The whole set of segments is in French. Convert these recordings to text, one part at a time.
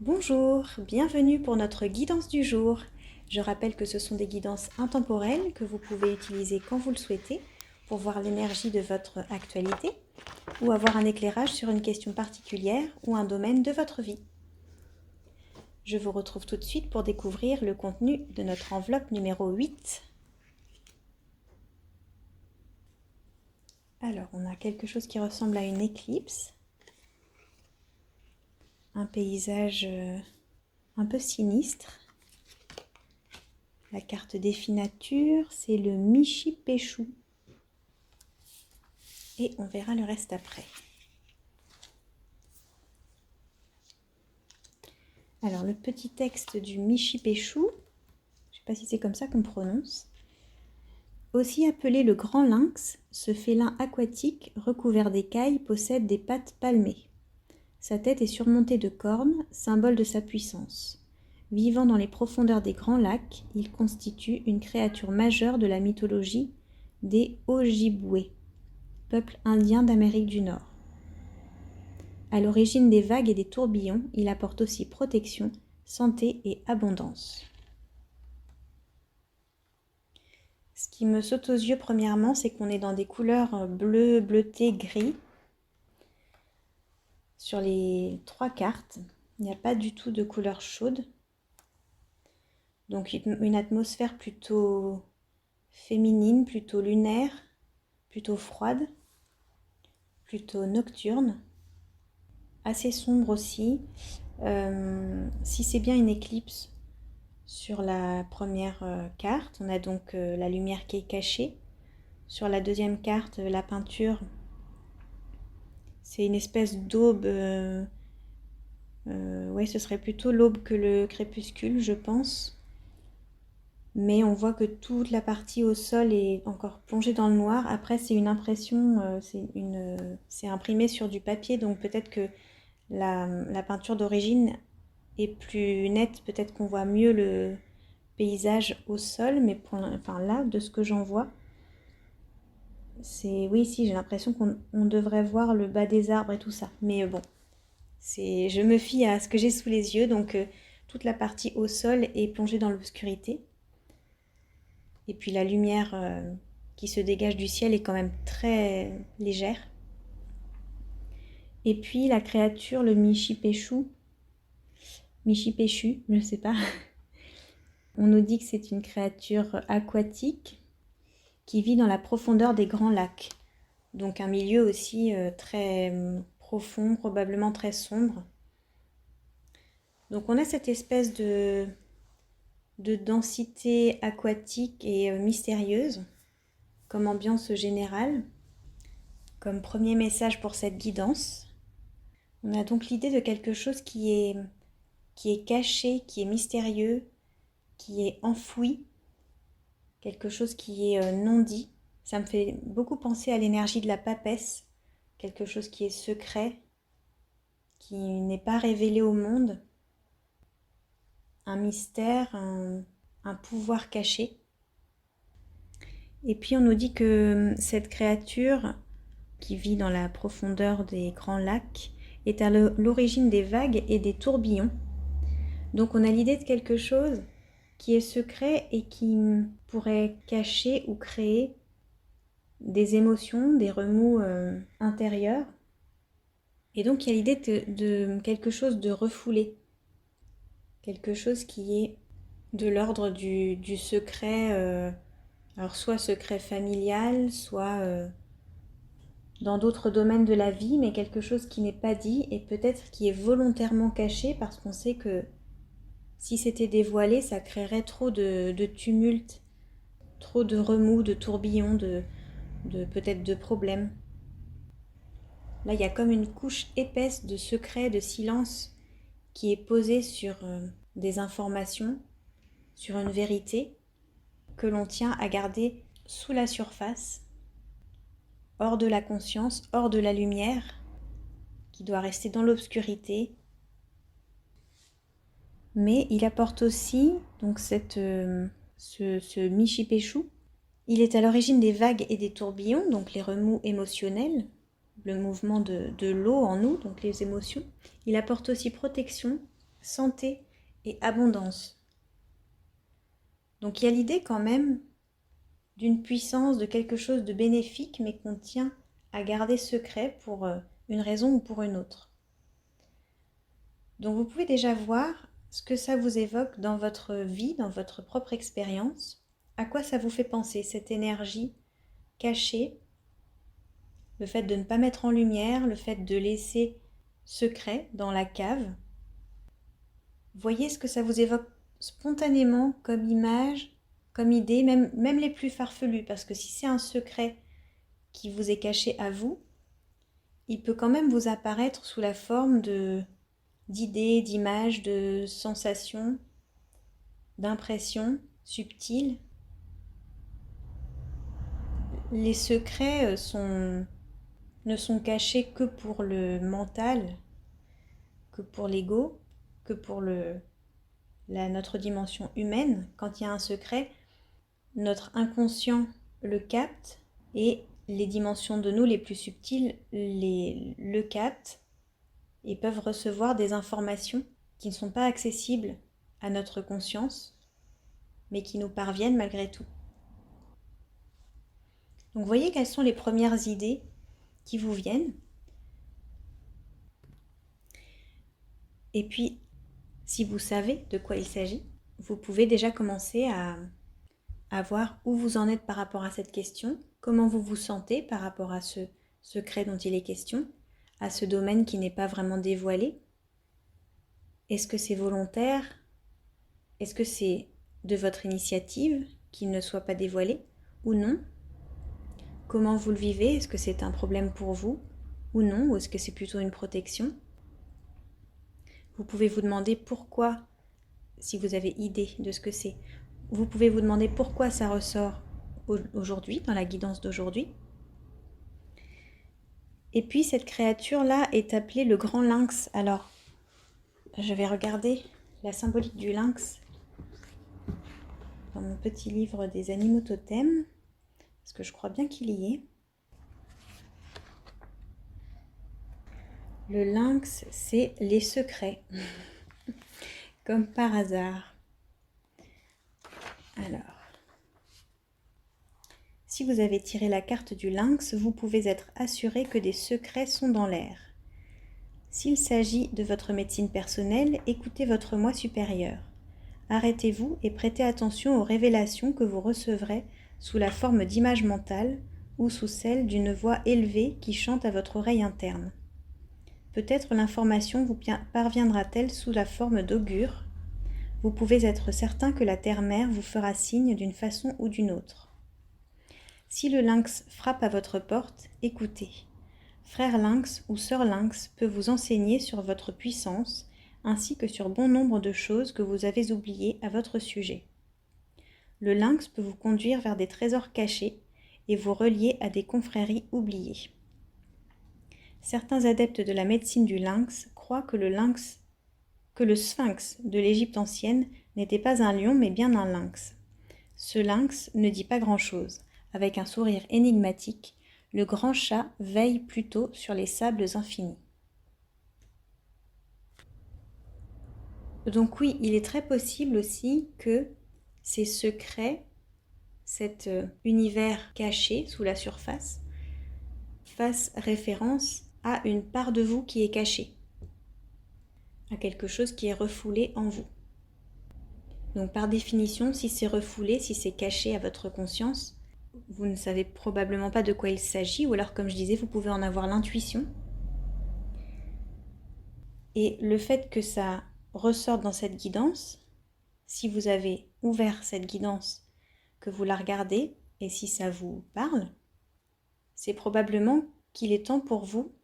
Bonjour, bienvenue pour notre guidance du jour. Je rappelle que ce sont des guidances intemporelles que vous pouvez utiliser quand vous le souhaitez pour voir l'énergie de votre actualité ou avoir un éclairage sur une question particulière ou un domaine de votre vie. Je vous retrouve tout de suite pour découvrir le contenu de notre enveloppe numéro 8. Alors, on a quelque chose qui ressemble à une éclipse. Un paysage un peu sinistre. La carte défi nature, c'est le Michi-Pechou. Et on verra le reste après. Alors, le petit texte du Michi-Pechou, je ne sais pas si c'est comme ça qu'on prononce. Aussi appelé le grand lynx, ce félin aquatique recouvert d'écailles possède des pattes palmées. Sa tête est surmontée de cornes, symbole de sa puissance. Vivant dans les profondeurs des grands lacs, il constitue une créature majeure de la mythologie des Ojibwés, peuple indien d'Amérique du Nord. À l'origine des vagues et des tourbillons, il apporte aussi protection, santé et abondance. Ce qui me saute aux yeux premièrement, c'est qu'on est dans des couleurs bleu, bleuté, gris. Sur les 3 cartes, il n'y a pas du tout de couleur chaude. Donc une atmosphère plutôt féminine, plutôt lunaire, plutôt froide, plutôt nocturne, assez sombre aussi. Si c'est bien une éclipse sur la première carte, on a donc la lumière qui est cachée. Sur la deuxième carte, la peinture, c'est une espèce d'aube. Ouais, ce serait plutôt l'aube que le crépuscule, je pense. Mais on voit que toute la partie au sol est encore plongée dans le noir. Après, c'est une impression, c'est imprimé sur du papier, donc peut-être que la peinture d'origine est plus nette, peut-être qu'on voit mieux le paysage au sol, mais là, de ce que j'en vois, oui, si, j'ai l'impression qu'on devrait voir le bas des arbres et tout ça. Mais bon, je me fie à ce que j'ai sous les yeux, donc toute la partie au sol est plongée dans l'obscurité. Et puis la lumière qui se dégage du ciel est quand même très légère. Et puis la créature, le Michi-Pechou, je ne sais pas. On nous dit que c'est une créature aquatique qui vit dans la profondeur des grands lacs. Donc un milieu aussi très profond, probablement très sombre. Donc on a cette espèce de densité aquatique et mystérieuse comme ambiance générale, comme premier message pour cette guidance. On a donc l'idée de quelque chose qui est caché, qui est mystérieux, qui est enfoui, quelque chose qui est non dit. Ça me fait beaucoup penser à l'énergie de la papesse, quelque chose qui est secret, qui n'est pas révélé au monde, un mystère, un pouvoir caché. Et puis on nous dit que cette créature qui vit dans la profondeur des grands lacs est à l'origine des vagues et des tourbillons. Donc on a l'idée de quelque chose qui est secret et qui pourrait cacher ou créer des émotions, des remous intérieurs. Et donc il y a l'idée de quelque chose de refoulé, quelque chose qui est de l'ordre du secret, alors soit secret familial, soit dans d'autres domaines de la vie, mais quelque chose qui n'est pas dit et peut-être qui est volontairement caché parce qu'on sait que si c'était dévoilé, ça créerait trop de tumulte, trop de remous, de tourbillons, peut-être de problèmes. Là, il y a comme une couche épaisse de secret, de silence qui est posée sur des informations, sur une vérité que l'on tient à garder sous la surface, hors de la conscience, hors de la lumière, qui doit rester dans l'obscurité. Mais il apporte aussi donc ce Michi-Pechou. Il est à l'origine des vagues et des tourbillons, donc les remous émotionnels, le mouvement de l'eau en nous, donc les émotions. Il apporte aussi protection, santé et abondance. Donc il y a l'idée quand même d'une puissance, de quelque chose de bénéfique, mais qu'on tient à garder secret pour une raison ou pour une autre. Donc vous pouvez déjà voir ce que ça vous évoque dans votre vie, dans votre propre expérience, à quoi ça vous fait penser, cette énergie cachée, le fait de ne pas mettre en lumière, le fait de laisser secret dans la cave. Voyez ce que ça vous évoque spontanément comme image, comme idée, même les plus farfelus, parce que si c'est un secret qui vous est caché à vous, il peut quand même vous apparaître sous la forme d'idées, d'images, de sensations, d'impressions subtiles. Les secrets ne sont cachés que pour le mental, que pour l'ego, que pour notre dimension humaine. Quand il y a un secret, notre inconscient le capte et les dimensions de nous les plus subtiles le captent et peuvent recevoir des informations qui ne sont pas accessibles à notre conscience, mais qui nous parviennent malgré tout. Donc voyez quelles sont les premières idées qui vous viennent. Et puis, si vous savez de quoi il s'agit, vous pouvez déjà commencer à voir où vous en êtes par rapport à cette question, comment vous vous sentez par rapport à ce secret dont il est question, à ce domaine qui n'est pas vraiment dévoilé. Est-ce que c'est volontaire? Est-ce que c'est de votre initiative qu'il ne soit pas dévoilé ou non? Comment vous le vivez? Est-ce que c'est un problème pour vous ou non? Ou est-ce que c'est plutôt une protection? Vous pouvez vous demander pourquoi, si vous avez idée de ce que c'est, vous pouvez vous demander pourquoi ça ressort aujourd'hui, dans la guidance d'aujourd'hui. Et puis cette créature-là est appelée le grand lynx. Alors, je vais regarder la symbolique du lynx dans mon petit livre des animaux totems, parce que je crois bien qu'il y est. Le lynx, c'est les secrets, comme par hasard. Alors, si vous avez tiré la carte du lynx, vous pouvez être assuré que des secrets sont dans l'air. S'il s'agit de votre médecine personnelle, écoutez votre moi supérieur. Arrêtez-vous et prêtez attention aux révélations que vous recevrez sous la forme d'images mentales ou sous celle d'une voix élevée qui chante à votre oreille interne. Peut-être l'information vous parviendra-t-elle sous la forme d'augure. Vous pouvez être certain que la terre-mère vous fera signe d'une façon ou d'une autre. Si le lynx frappe à votre porte, écoutez. Frère lynx ou sœur lynx peut vous enseigner sur votre puissance, ainsi que sur bon nombre de choses que vous avez oubliées à votre sujet. Le lynx peut vous conduire vers des trésors cachés et vous relier à des confréries oubliées. Certains adeptes de la médecine du lynx croient que le sphinx de l'Égypte ancienne n'était pas un lion mais bien un lynx. Ce lynx ne dit pas grand-chose. Avec un sourire énigmatique, le grand chat veille plutôt sur les sables infinis. Donc oui, il est très possible aussi que ces secrets, cet univers caché sous la surface, fassent référence à une part de vous qui est cachée, à quelque chose qui est refoulé en vous. Donc par définition, si c'est refoulé, si c'est caché à votre conscience, vous ne savez probablement pas de quoi il s'agit, ou alors comme je disais, vous pouvez en avoir l'intuition. Et le fait que ça ressorte dans cette guidance, si vous avez ouvert cette guidance, que vous la regardez, et si ça vous parle, c'est probablement qu'il est temps pour vous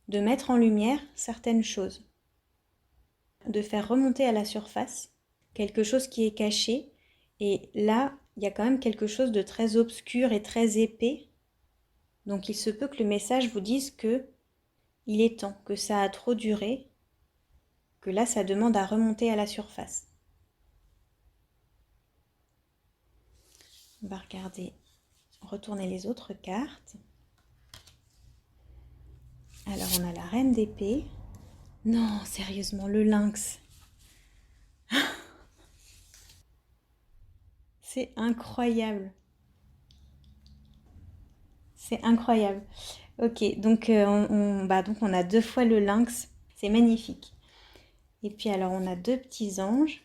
de mettre en lumière certaines choses, de faire remonter à la surface quelque chose qui est caché, et là, il y a quand même quelque chose de très obscur et très épais, donc il se peut que le message vous dise que il est temps, que ça a trop duré, que là, ça demande à remonter à la surface. On va regarder, retourner les autres cartes. Alors, on a la reine d'épée. Non, sérieusement, le lynx. C'est incroyable. C'est incroyable. Ok, donc, donc on a 2 fois le lynx. C'est magnifique. Et puis alors on a 2 petits anges.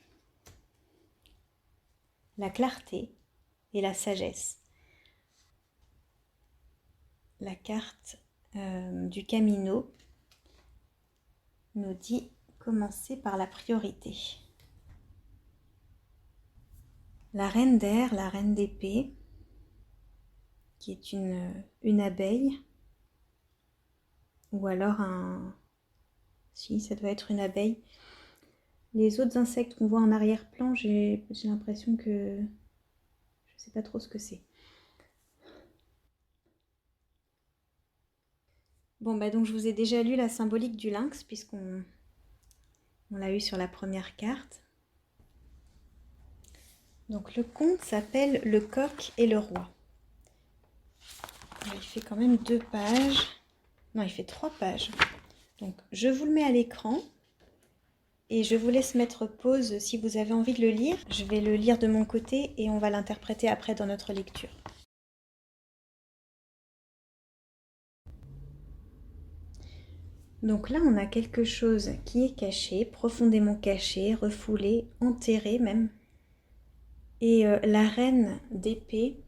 La clarté et la sagesse. La carte du Camino nous dit commencer par la priorité. La reine d'air, la reine d'épée, qui est une abeille, ou alors un... Si, ça doit être une abeille. Les autres insectes qu'on voit en arrière-plan, j'ai l'impression que... Je ne sais pas trop ce que c'est. Bon, donc je vous ai déjà lu la symbolique du lynx, puisqu'on l'a eu sur la première carte. Donc le conte s'appelle Le coq et le roi. Alors, il fait quand même 2 pages. Non, il fait 3 pages. Donc je vous le mets à l'écran et je vous laisse mettre pause si vous avez envie de le lire. Je vais le lire de mon côté et on va l'interpréter après dans notre lecture. Donc là, on a quelque chose qui est caché, profondément caché, refoulé, enterré même. Et la reine d'épée,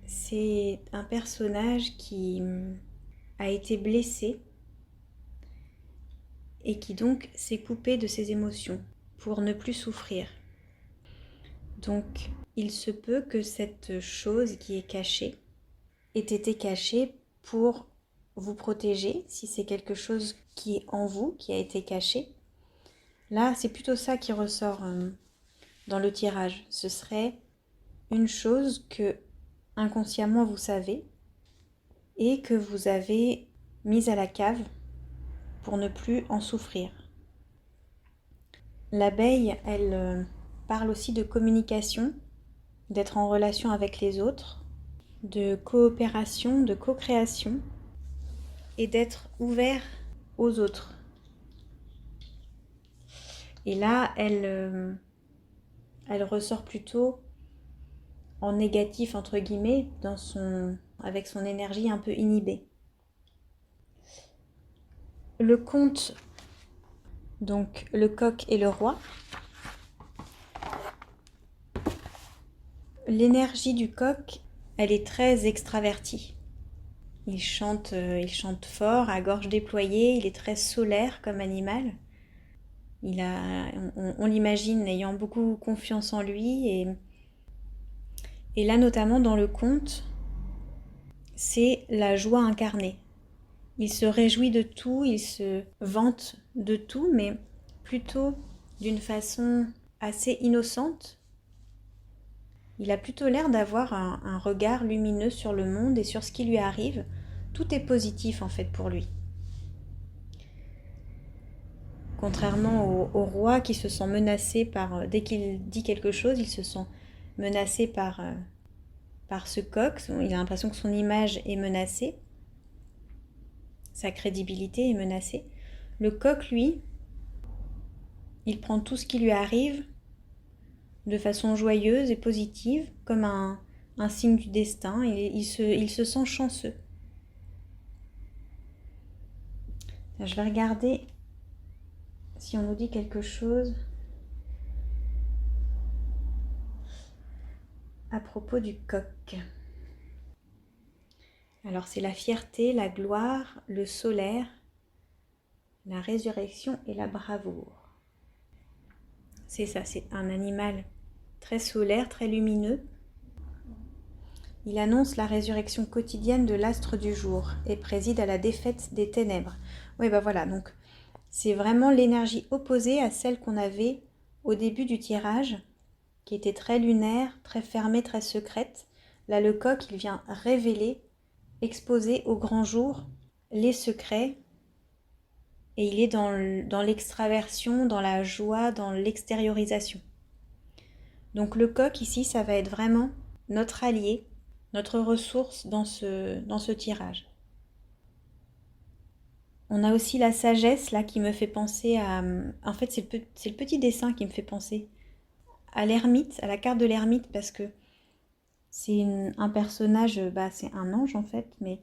c'est un personnage qui a été blessé et qui donc s'est coupé de ses émotions pour ne plus souffrir. Donc, il se peut que cette chose qui est cachée ait été cachée pour vous protéger, si c'est quelque chose qui est en vous, qui a été caché. Là, c'est plutôt ça qui ressort dans le tirage. Ce serait une chose que inconsciemment vous savez et que vous avez mise à la cave pour ne plus en souffrir. L'abeille, elle parle aussi de communication, d'être en relation avec les autres, de coopération, de co-création et d'être ouvert aux autres. Et là, elle ressort plutôt en négatif, entre guillemets, avec son énergie un peu inhibée. Le conte, donc le coq et le roi. L'énergie du coq, elle est très extravertie. Il chante fort, à gorge déployée, il est très solaire comme animal. On l'imagine ayant beaucoup confiance en lui. Et là, notamment dans le conte, c'est la joie incarnée. Il se réjouit de tout, il se vante de tout, mais plutôt d'une façon assez innocente. Il a plutôt l'air d'avoir un regard lumineux sur le monde et sur ce qui lui arrive. Tout est positif en fait pour lui. Contrairement au roi qui se sent menacé dès qu'il dit quelque chose, il se sent menacé par ce coq. Il a l'impression que son image est menacée. Sa crédibilité est menacée. Le coq, lui, il prend tout ce qui lui arrive de façon joyeuse et positive, comme un signe du destin, et il se sent chanceux. Je vais regarder si on nous dit quelque chose à propos du coq. Alors c'est la fierté, la gloire, le solaire, la résurrection et la bravoure. C'est ça, c'est un animal très solaire, très lumineux. Il annonce la résurrection quotidienne de l'astre du jour et préside à la défaite des ténèbres. Oui, voilà, donc c'est vraiment l'énergie opposée à celle qu'on avait au début du tirage, qui était très lunaire, très fermée, très secrète. Là, le coq, il vient révéler, exposer au grand jour les secrets, et il est dans l'extraversion, dans la joie, dans l'extériorisation. Donc le coq ici, ça va être vraiment notre allié, notre ressource dans ce tirage. On a aussi la sagesse là qui me fait penser à... En fait, c'est le petit dessin qui me fait penser à l'ermite, à la carte de l'ermite, parce que C'est un personnage, c'est un ange en fait, mais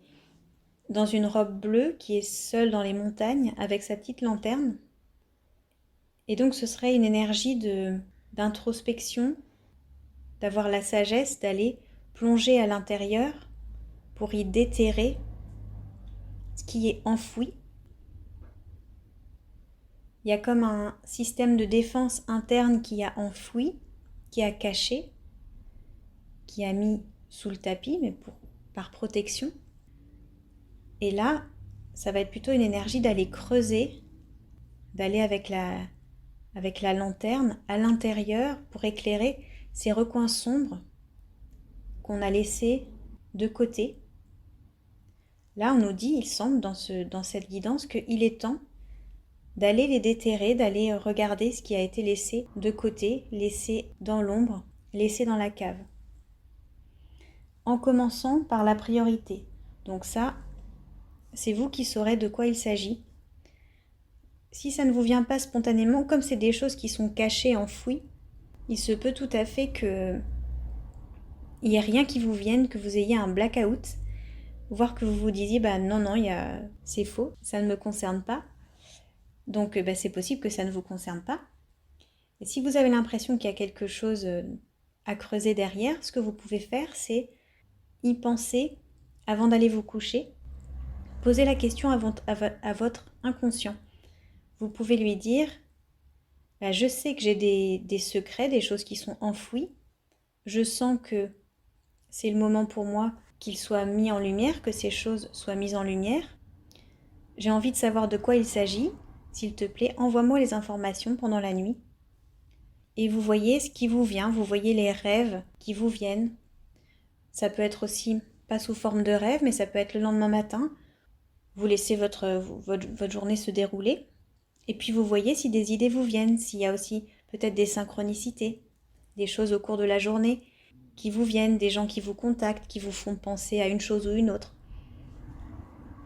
dans une robe bleue qui est seul dans les montagnes avec sa petite lanterne. Et donc ce serait une énergie d'introspection, d'avoir la sagesse d'aller plonger à l'intérieur pour y déterrer ce qui est enfoui. Il y a comme un système de défense interne qui a enfoui, qui a caché, qui a mis sous le tapis, mais par protection. Et là, ça va être plutôt une énergie d'aller creuser, d'aller avec la lanterne à l'intérieur pour éclairer ces recoins sombres qu'on a laissés de côté. Là, on nous dit, il semble, dans cette guidance, qu'il est temps d'aller les déterrer, d'aller regarder ce qui a été laissé de côté, laissé dans l'ombre, laissé dans la cave. En commençant par la priorité. Donc ça, c'est vous qui saurez de quoi il s'agit. Si ça ne vous vient pas spontanément, comme c'est des choses qui sont cachées, enfouies, il se peut tout à fait qu'il n'y ait rien qui vous vienne, que vous ayez un blackout, voire que vous vous disiez non, c'est faux, ça ne me concerne pas. Donc c'est possible que ça ne vous concerne pas. Et si vous avez l'impression qu'il y a quelque chose à creuser derrière, ce que vous pouvez faire, c'est y penser avant d'aller vous coucher. Posez la question à votre inconscient. Vous pouvez lui dire je sais que j'ai des secrets, des choses qui sont enfouies. Je sens que c'est le moment pour moi qu'ils soient mis en lumière, que ces choses soient mises en lumière. J'ai envie de savoir de quoi il s'agit. S'il te plaît, envoie-moi les informations pendant la nuit. Et vous voyez ce qui vous vient, vous voyez les rêves qui vous viennent. Ça peut être aussi, pas sous forme de rêve, mais ça peut être le lendemain matin. Vous laissez votre journée se dérouler. Et puis vous voyez si des idées vous viennent, s'il y a aussi peut-être des synchronicités, des choses au cours de la journée qui vous viennent, des gens qui vous contactent, qui vous font penser à une chose ou une autre.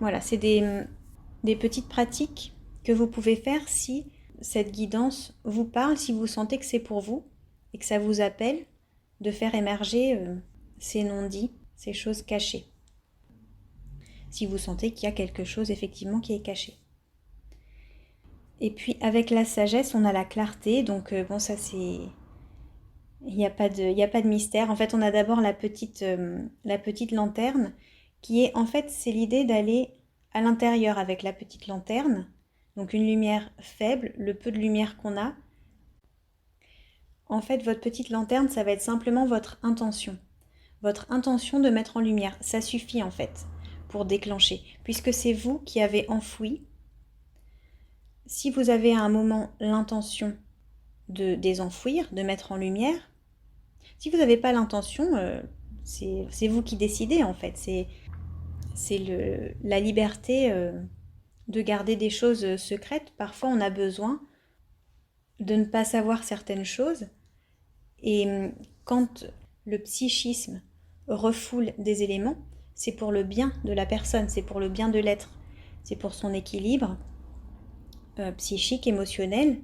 Voilà, c'est des petites pratiques que vous pouvez faire si cette guidance vous parle, si vous sentez que c'est pour vous et que ça vous appelle de faire émerger ces non-dits, ces choses cachées. Si vous sentez qu'il y a quelque chose effectivement qui est caché. Et puis avec la sagesse, on a la clarté, donc ça c'est... Il n'y a pas de mystère. En fait, on a d'abord la petite lanterne qui est, en fait, c'est l'idée d'aller à l'intérieur avec la petite lanterne. Donc une lumière faible, le peu de lumière qu'on a. En fait, votre petite lanterne, ça va être simplement votre intention. Votre intention de mettre en lumière. Ça suffit, en fait, pour déclencher. Puisque c'est vous qui avez enfoui. Si vous avez à un moment l'intention de désenfouir, de mettre en lumière, si vous n'avez pas l'intention, c'est vous qui décidez en fait. C'est la liberté de garder des choses secrètes. Parfois on a besoin de ne pas savoir certaines choses. Et quand le psychisme refoule des éléments, c'est pour le bien de la personne, c'est pour le bien de l'être, c'est pour son équilibre psychique, émotionnel.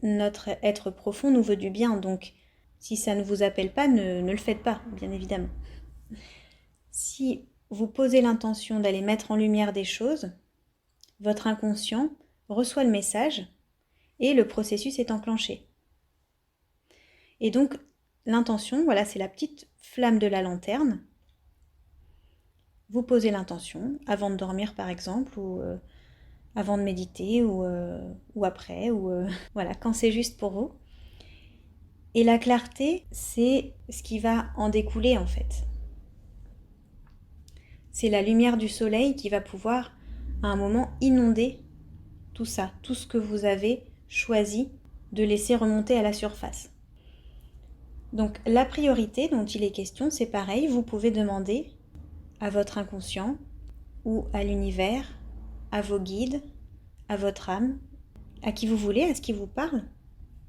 Notre être profond nous veut du bien, donc si ça ne vous appelle pas, ne le faites pas, bien évidemment. Si vous posez l'intention d'aller mettre en lumière des choses, votre inconscient reçoit le message et le processus est enclenché. Et donc, l'intention, voilà, c'est la petite flamme de la lanterne. Vous posez l'intention avant de dormir, par exemple, ou avant de méditer, ou après, ou voilà, quand c'est juste pour vous. Et la clarté, c'est ce qui va en découler en fait. C'est la lumière du soleil qui va pouvoir à un moment inonder tout ça, tout ce que vous avez choisi de laisser remonter à la surface. Donc la priorité dont il est question, c'est pareil, vous pouvez demander à votre inconscient ou à l'univers, à vos guides, à votre âme, à qui vous voulez, à ce qui vous parle.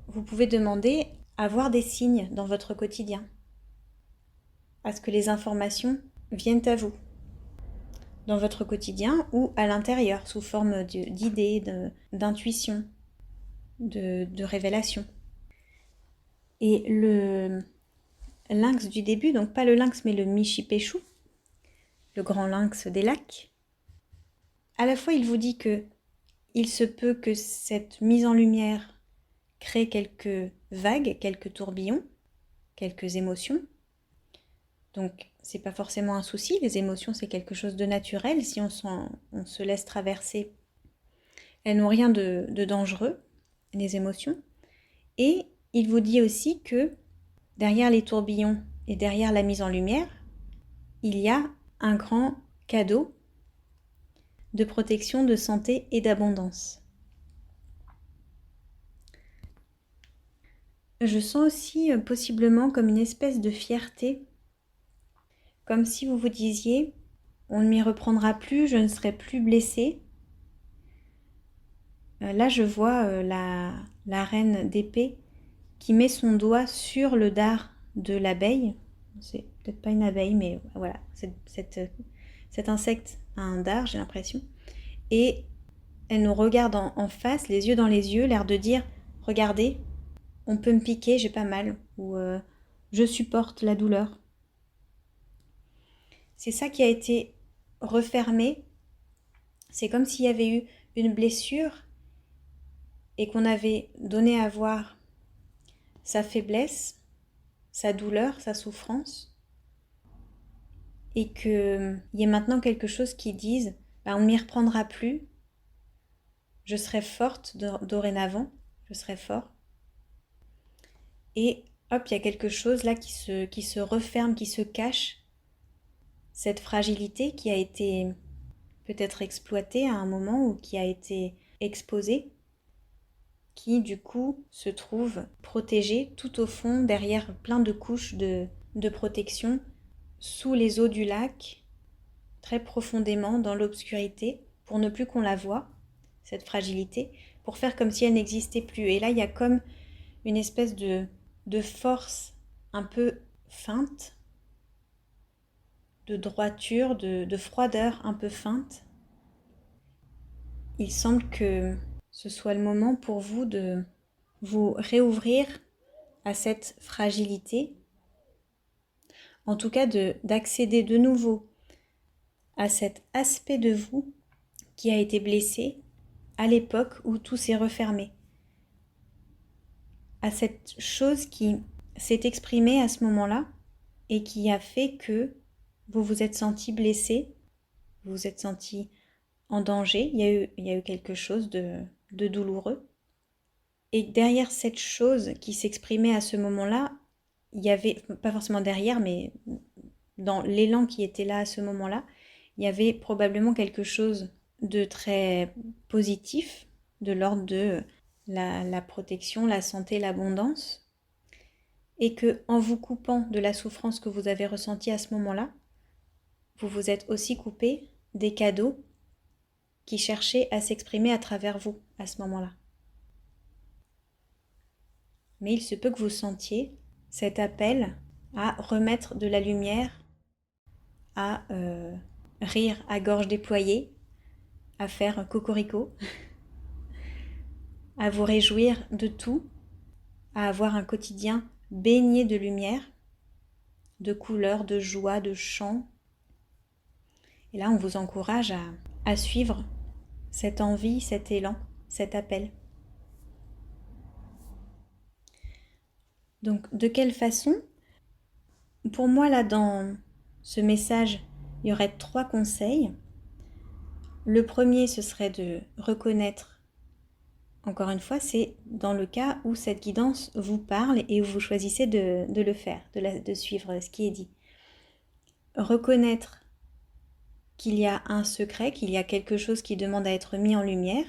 Vous pouvez demander à voir des signes dans votre quotidien, à ce que les informations viennent à vous, dans votre quotidien ou à l'intérieur, sous forme d'idées, d'intuition, de révélation. Et lynx du début, donc pas le lynx mais le Michi-Pechou, le grand lynx des lacs. À la fois, il vous dit que il se peut que cette mise en lumière crée quelques vagues, quelques tourbillons, quelques émotions. Donc, c'est pas forcément un souci, les émotions c'est quelque chose de naturel, si on se laisse traverser, elles n'ont rien de dangereux, les émotions. Et il vous dit aussi que derrière les tourbillons et derrière la mise en lumière, il y a un grand cadeau de protection, de santé et d'abondance. Je sens aussi possiblement comme une espèce de fierté, comme si vous vous disiez « on ne m'y reprendra plus, je ne serai plus blessée ». Là, je vois la reine d'épée qui met son doigt sur le dard de l'abeille. C'est peut-être pas une abeille, mais voilà, cet insecte a un dard, j'ai l'impression. Et elle nous regarde en face, les yeux dans les yeux, l'air de dire « Regardez, on peut me piquer, j'ai pas mal » ou je supporte la douleur. C'est ça qui a été refermé. C'est comme s'il y avait eu une blessure et qu'on avait donné à voir sa faiblesse, sa douleur, sa souffrance, et qu'il y ait maintenant quelque chose qui dise on ne m'y reprendra plus, je serai forte dorénavant, je serai fort. Et hop, il y a quelque chose là qui se referme, qui se cache, cette fragilité qui a été peut-être exploitée à un moment ou qui a été exposée, qui du coup se trouve protégée tout au fond, derrière plein de couches de protection, sous les eaux du lac, très profondément dans l'obscurité, pour ne plus qu'on la voie, cette fragilité, pour faire comme si elle n'existait plus. Et là, il y a comme une espèce de force un peu feinte, de droiture, de froideur un peu feinte. Il semble que ce soit le moment pour vous de vous réouvrir à cette fragilité, en tout cas d'accéder de nouveau à cet aspect de vous qui a été blessé à l'époque où tout s'est refermé, à cette chose qui s'est exprimée à ce moment-là et qui a fait que vous vous êtes senti blessé, vous vous êtes senti en danger, il y a eu quelque chose de douloureux. Et derrière cette chose qui s'exprimait à ce moment-là, il y avait, pas forcément derrière, mais dans l'élan qui était là à ce moment-là, il y avait probablement quelque chose de très positif, de l'ordre de la protection, la santé, l'abondance, et que en vous coupant de la souffrance que vous avez ressentie à ce moment-là, vous vous êtes aussi coupé des cadeaux qui cherchaient à s'exprimer à travers vous à ce moment-là. Mais il se peut que vous sentiez cet appel à remettre de la lumière, à rire à gorge déployée, à faire cocorico, à vous réjouir de tout, à avoir un quotidien baigné de lumière, de couleurs, de joie, de chant. Et là, on vous encourage à suivre cette envie, cet élan, cet appel. Donc, de quelle façon ? Pour moi, là, dans ce message, il y aurait 3 conseils. Le premier, ce serait de reconnaître, encore une fois, c'est dans le cas où cette guidance vous parle et où vous choisissez de le faire, de suivre ce qui est dit. Reconnaître qu'il y a un secret, qu'il y a quelque chose qui demande à être mis en lumière.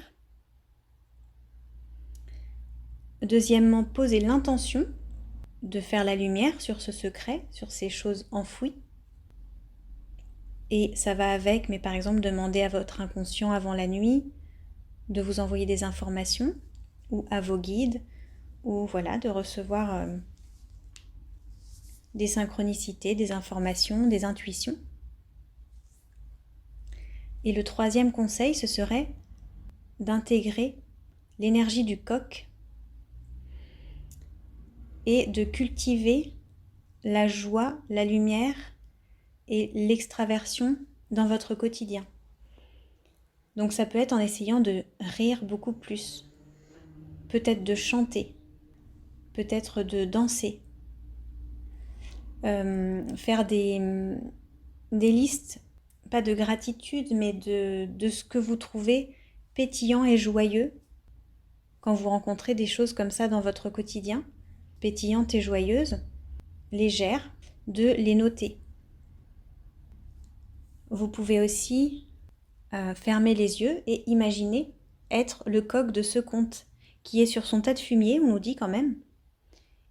Deuxièmement, poser l'intention de faire la lumière sur ce secret, sur ces choses enfouies. Et ça va avec, mais par exemple, demander à votre inconscient avant la nuit de vous envoyer des informations, ou à vos guides, ou voilà, de recevoir des synchronicités, des informations, des intuitions. Et le troisième conseil, ce serait d'intégrer l'énergie du coq et de cultiver la joie, la lumière et l'extraversion dans votre quotidien. Donc ça peut être en essayant de rire beaucoup plus, peut-être de chanter, peut-être de danser, faire des listes, pas de gratitude, mais de ce que vous trouvez pétillant et joyeux quand vous rencontrez des choses comme ça dans votre quotidien, pétillantes et joyeuses, légères, de les noter. Vous pouvez aussi fermer les yeux et imaginer être le coq de ce conte qui est sur son tas de fumier, on nous dit quand même,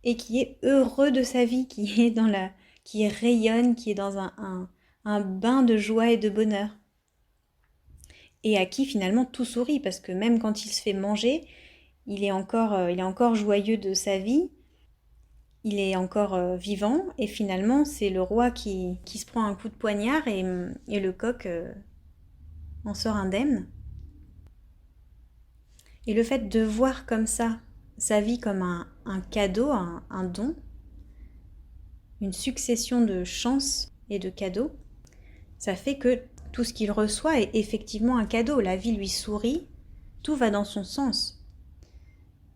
et qui est heureux de sa vie, qui rayonne, qui est dans un bain de joie et de bonheur. Et à qui finalement tout sourit, parce que même quand il se fait manger, il est encore joyeux de sa vie, il est encore vivant, et finalement c'est le roi qui se prend un coup de poignard et le coq en sort indemne. Et le fait de voir comme ça sa vie comme un cadeau, un don, une succession de chances et de cadeaux, ça fait que tout ce qu'il reçoit est effectivement un cadeau. La vie lui sourit, tout va dans son sens.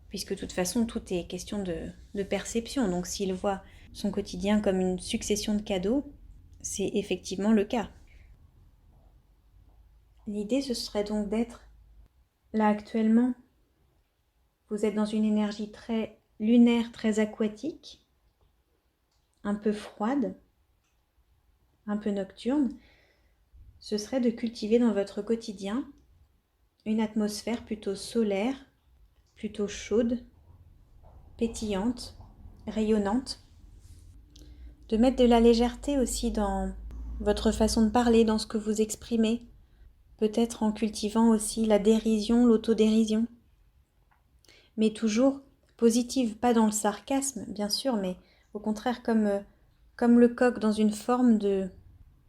Puisque de toute façon, tout est question de perception. Donc s'il voit son quotidien comme une succession de cadeaux, c'est effectivement le cas. L'idée, ce serait donc d'être là actuellement. Vous êtes dans une énergie très lunaire, très aquatique, un peu froide, un peu nocturne. Ce serait de cultiver dans votre quotidien une atmosphère plutôt solaire, plutôt chaude, pétillante, rayonnante. De mettre de la légèreté aussi dans votre façon de parler, dans ce que vous exprimez, peut-être en cultivant aussi la dérision, l'autodérision. Mais toujours positive, pas dans le sarcasme, bien sûr, mais au contraire comme le coq dans une forme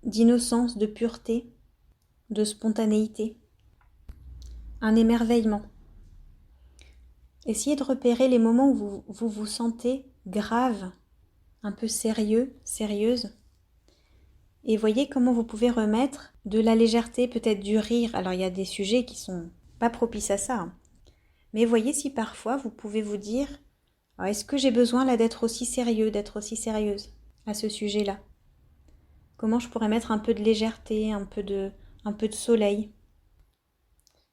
d'innocence, de pureté, de spontanéité. Un émerveillement. Essayez de repérer les moments où vous vous sentez grave, un peu sérieux, sérieuse. Et voyez comment vous pouvez remettre de la légèreté, peut-être du rire. Alors il y a des sujets qui sont pas propices à ça. Mais voyez si parfois vous pouvez vous dire « Est-ce que j'ai besoin là d'être aussi sérieux, d'être aussi sérieuse à ce sujet-là » Comment je pourrais mettre un peu de légèreté, un peu de soleil?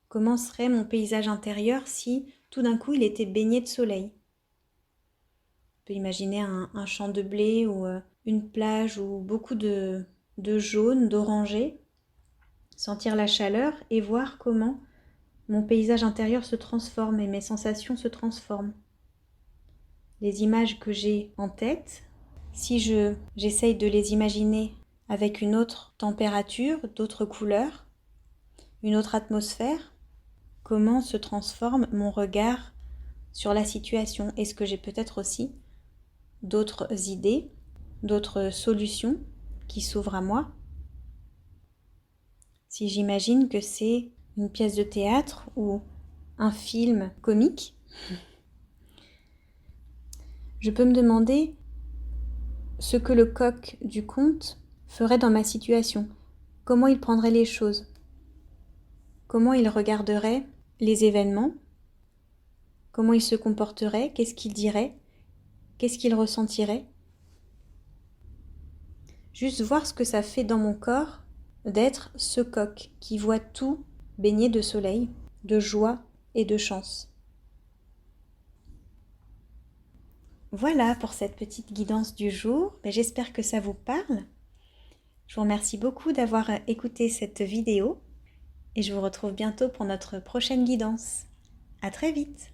Comment serait mon paysage intérieur si tout d'un coup il était baigné de soleil? On peut imaginer un champ de blé ou une plage ou beaucoup de jaune, d'orangé, sentir la chaleur et voir comment mon paysage intérieur se transforme et mes sensations se transforment. Les images que j'ai en tête, si j'essaye de les imaginer avec une autre température, d'autres couleurs, une autre atmosphère, comment se transforme mon regard sur la situation? Est-ce que j'ai peut-être aussi d'autres idées, d'autres solutions qui s'ouvrent à moi? Si j'imagine que c'est une pièce de théâtre ou un film comique, je peux me demander ce que le coq du conte ferait dans ma situation, comment il prendrait les choses, comment il regarderait les événements, comment il se comporterait, qu'est-ce qu'il dirait, qu'est-ce qu'il ressentirait. Juste voir ce que ça fait dans mon corps d'être ce coq qui voit tout baigné de soleil, de joie et de chance. Voilà pour cette petite guidance du jour. J'espère que ça vous parle. Je vous remercie beaucoup d'avoir écouté cette vidéo et je vous retrouve bientôt pour notre prochaine guidance. À très vite!